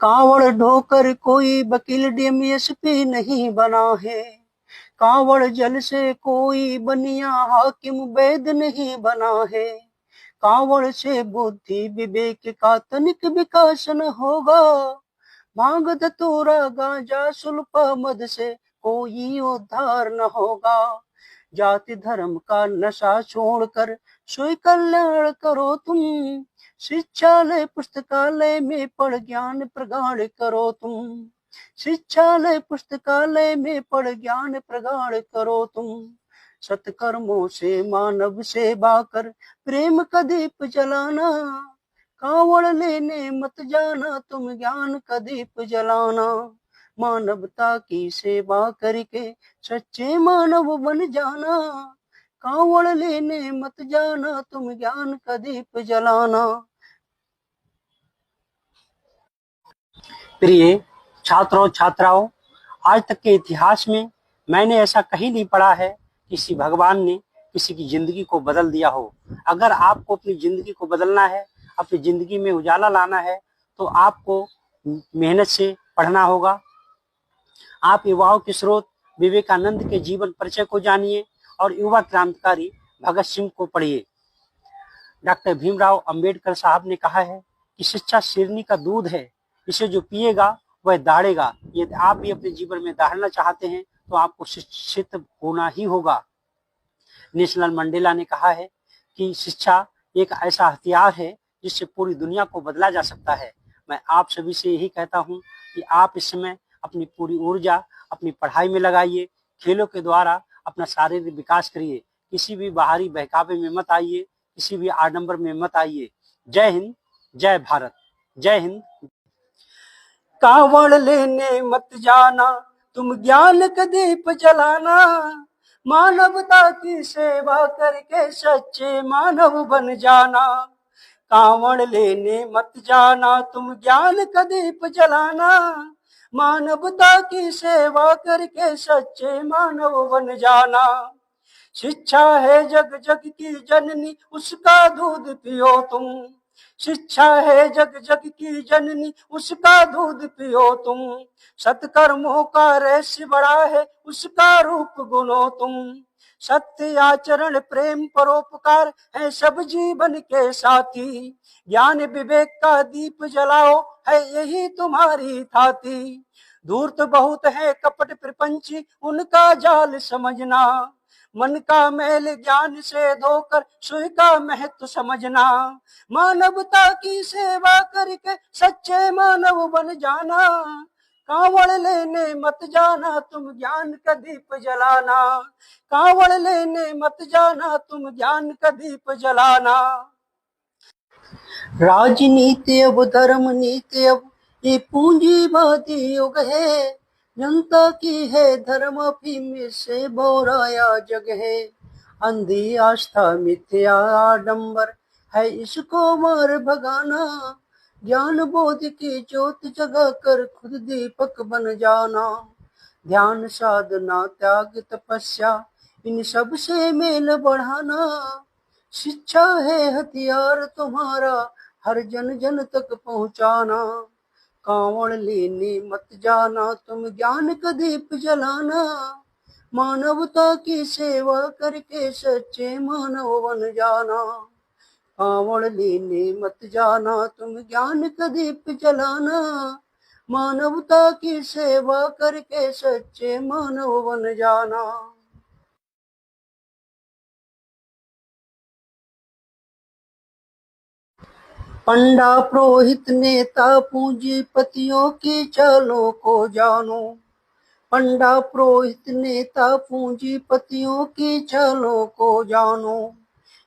कांवड़ ढोकर कोई वकील डीएमएसपी नहीं बना है। कांवड़ जल से कोई बनिया हाकिम वैद नहीं बना है। कांवड़ से बुद्धि विवेक का तनिक विकास न होगा। भांग धतूरा गांजा सुल्फा मद से कोई उद्धार न होगा। जाति धर्म का नशा छोड़कर सोई कल्याण करो तुम। शिक्षालय पुस्तकालय में पढ़ ज्ञान प्रगाढ़ करो तुम। शिक्षालय पुस्तकालय में पढ़ ज्ञान प्रगाढ़ करो तुम। सत्कर्मों से मानव सेवा कर प्रेम का दीप जलाना। कांवड़ लेने मत जाना तुम ज्ञान का दीप जलाना। मानवता की सेवा करके सच्चे मानव बन जाना। कांवड़ लेने मत जाना तुम ज्ञान का दीप जलाना। प्रिय छात्रों छात्राओं, आज तक के इतिहास में मैंने ऐसा कहीं नहीं पढ़ा है किसी भगवान ने किसी की जिंदगी को बदल दिया हो। अगर आपको अपनी जिंदगी को बदलना है, अपनी जिंदगी में उजाला लाना है, तो आपको मेहनत से पढ़ना होगा। आप युवाओं के स्रोत विवेकानंद के जीवन परिचय को जानिए और युवा क्रांतिकारी भगत सिंह को पढ़िए। डॉक्टर भीमराव अंबेडकर साहब ने कहा है कि शिक्षा शेरनी का दूध है, इसे जो पिएगा वह दहाड़ेगा। यदि आप भी अपने जीवन में दहाड़ना चाहते हैं तो आपको शिक्षित होना ही होगा। नेल्सन मंडेला ने कहा है कि शिक्षा एक ऐसा हथियार है जिससे पूरी दुनिया को बदला जा सकता है। मैं आप सभी से यही कहता हूं कि आप इस समय अपनी पूरी ऊर्जा अपनी पढ़ाई में लगाइए। खेलों के द्वारा अपना शारीरिक विकास करिए। किसी भी बाहरी बहकावे में मत आइए, किसी भी आडंबर में मत आइए। जय हिंद, जय भारत, जय हिंद। कांवड़ लेने मत जाना तुम ज्ञान का दीप जलाना। मानवता की सेवा करके सच्चे मानव बन जाना। कांवड़ लेने मत जाना तुम ज्ञान का दीप जलाना। मानवता की सेवा करके सच्चे मानव बन जाना। शिक्षा है जग जग की जननी, उसका दूध पियो तुम। शिक्षा है जग जग की जननी, उसका दूध पियो तुम। सत्कर्मों का रहस्य बड़ा है, उसका रूप गुनो तुम। सत्य आचरण प्रेम परोपकार है सब जीवन के साथी। ज्ञान विवेक का दीप जलाओ है यही तुम्हारी थाती। धूर्त बहुत है कपट प्रपंची, उनका जाल समझना। मन का मैल ज्ञान से धोकर सुई का महत्व समझना। मानवता की सेवा करके सच्चे मानव बन जाना। कांवड़ लेने मत जाना तुम ज्ञान का दीप जलाना। कांवड़ लेने मत जाना तुम ज्ञान का दीप जलाना। राजनीति अब धर्म नीति अब ये पूंजीवादी युग है। जनता की है धर्म अफीम से बोराया जग है। अंधी आस्था मिथ्या आडंबर है इसको मार भगाना। ज्ञान बोध की ज्योत जगा कर खुद दीपक बन जाना। ध्यान साधना त्याग तपस्या इन सब से मेल बढ़ाना। शिक्षा है हथियार तुम्हारा हर जन जन तक पहुंचाना। कांवड़ लेने मत जाना तुम ज्ञान का दीप जलाना। मानवता की सेवा करके सच्चे मानव बन जाना। कांवड़ लेने मत जाना तुम ज्ञान का दीप जलाना। मानवता की सेवा करके सच्चे मानव बन जाना। पंडा पुरोहित नेता पूंजीपतियों की चालों को जानो। पंडा पुरोहित नेता पूंजीपतियों की चालों को जानो।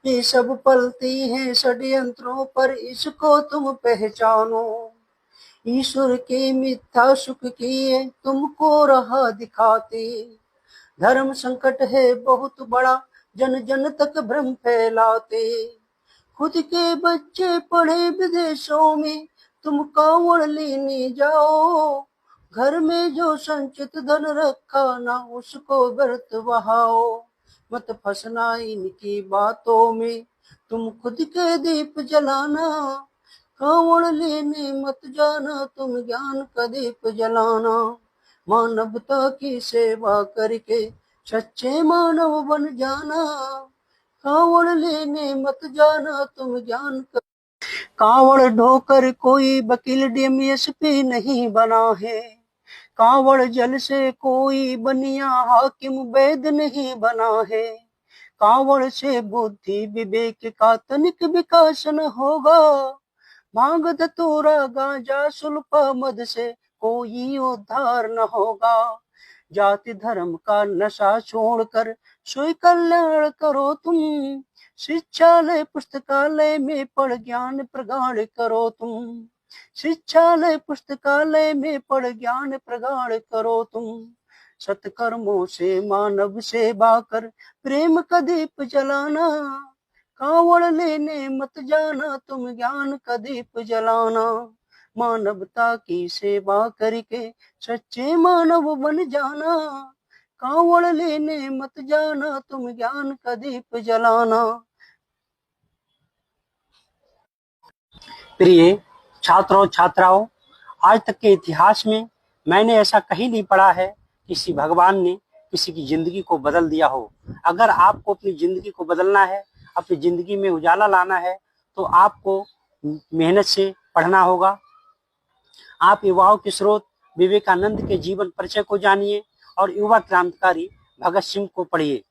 ये सब पलती हैं षड्यंत्रों पर इसको तुम पहचानो। ईश्वर के मिथ्या सुख की तुमको राह दिखाते। धर्म संकट है बहुत बड़ा जन जन तक भ्रम फैलाते। खुद के बच्चे पढ़े विदेशों में तुम कांवड़ लेने जाओ। घर में जो संचित धन रखा ना उसको व्यर्थ बहाओ। मत फंसना इनकी बातों में तुम खुद के दीप जलाना। कावड़ लेने मत जाना तुम ज्ञान का दीप जलाना, मानवता की सेवा करके सच्चे मानव बन जाना। कावड़ लेने मत जाना तुम ज्ञान का, कावड़ ढोकर कोई वकील डीएमएसपी नहीं बना है, कावड़ जल से कोई बनिया हाकिम वैद नहीं बना है, कावड़ से बुद्धि विवेक का तनिक विकास न होगा, भांग धतूरा गांजा सुल्फा मद से कोई उद्धार न होगा। जाति धर्म का नशा छोड़कर सोई कल्याण करो तुम, शिक्षालय पुस्तकालय में पढ़ ज्ञान प्रगाढ़ करो तुम, शिक्षालय पुस्तकालय में पढ़ ज्ञान प्रगाढ़ करो तुम। सत्कर्मों से मानव सेवा कर प्रेम का दीप जलाना, कावड़ लेने मत जाना तुम ज्ञान का दीप जलाना, मानवता की सेवा करके सच्चे मानव बन जाना। कावड़ लेने मत जाना तुम ज्ञान का दीप जलाना। प्रिय छात्रों छात्राओं, आज तक के इतिहास में मैंने ऐसा कहीं नहीं पढ़ा है किसी भगवान ने किसी की जिंदगी को बदल दिया हो। अगर आपको अपनी जिंदगी को बदलना है, अपनी जिंदगी में उजाला लाना है, तो आपको मेहनत से पढ़ना होगा। आप युवाओं के स्रोत विवेकानंद के जीवन परिचय को जानिए और युवा क्रांतिकारी भगत सिंह को पढ़िए।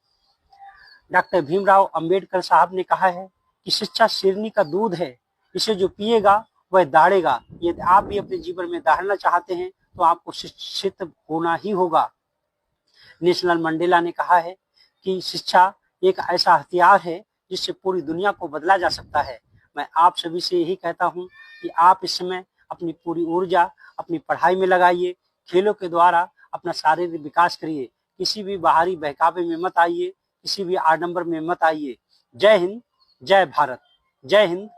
डॉक्टर भीमराव अंबेडकर साहब ने कहा है कि शिक्षा शेरनी का दूध है, इसे जो पिएगा वह दाढ़ेगा। यदि आप भी अपने जीवन में दाढ़ना चाहते हैं तो आपको शिक्षित होना ही होगा। नेशनल मंडेला ने कहा है कि शिक्षा एक ऐसा हथियार है जिससे पूरी दुनिया को बदला जा सकता है। मैं आप सभी से यही कहता हूं कि आप इस समय अपनी पूरी ऊर्जा अपनी पढ़ाई में लगाइए, खेलों के द्वारा अपना शारीरिक विकास करिए, किसी भी बाहरी बहकावे में मत आइए, किसी भी आडंबर में मत आइए। जय हिंद, जय भारत, जय हिंद।